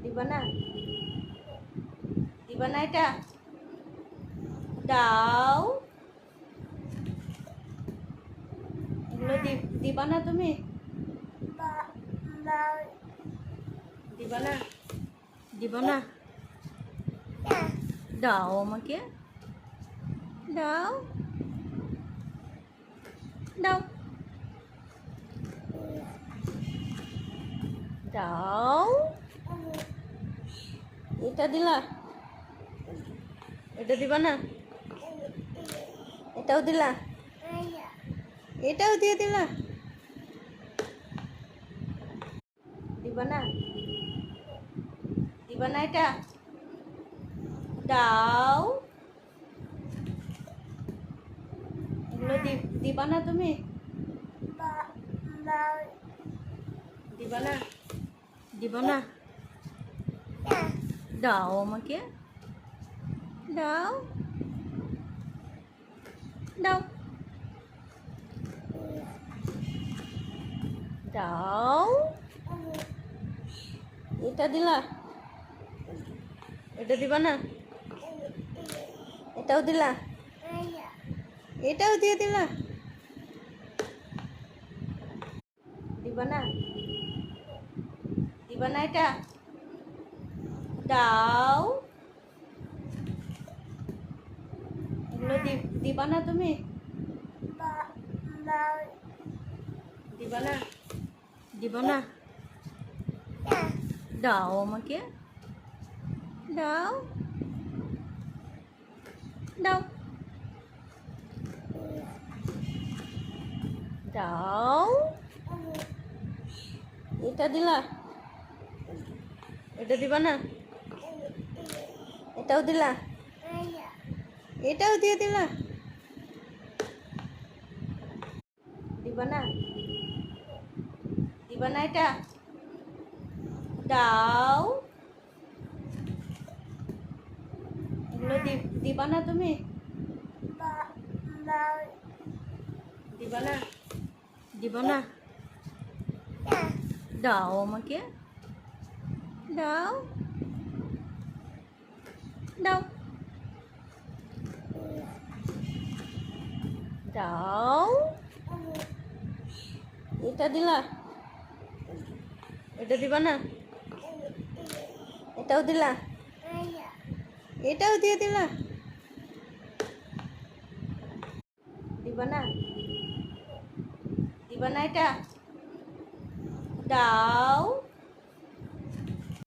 দিবা না? দিবা না এটা? দাও। এগুলো দিবা না তুমি? দিবা না? দিবা না? দাও আমাকে, দাও, দাও, দাও। এটা দিলা? এটা দিবা না? এটাও দিলা? এটাও দিয়ে দিলা? দিবা না? দিবা না এটা? দাও। এগুলো দিবা না তুমি? দিবা না? দিবা না? দাও আমাকে, দাও, দাও, দাও। এটা দিলা? এটা দিবা না? এটাও দিলা? এটাও দিয়ে দিলা? দিবা না? দিবা না এটা? দাও। এগুলো দিবা না তুমি? দিবা না? দিবা না? দাও আমাকে, দাও, দাও, দাও। এটা দিলা? এটা দিবা না? এটাও দিলা? এটাও দিয়ে দিলা? দিবা না? দিবা না এটা? দাও। এগুলো দিবা না তুমি? দিবা না? দিবা না? দাও আমাকে, দাও, দাও, দাও। এটা দিলা? এটা দিবা না? এটাও দিলা? এটাও দিয়ে দিলা? দিবা না? দিবা না এটা? দাও।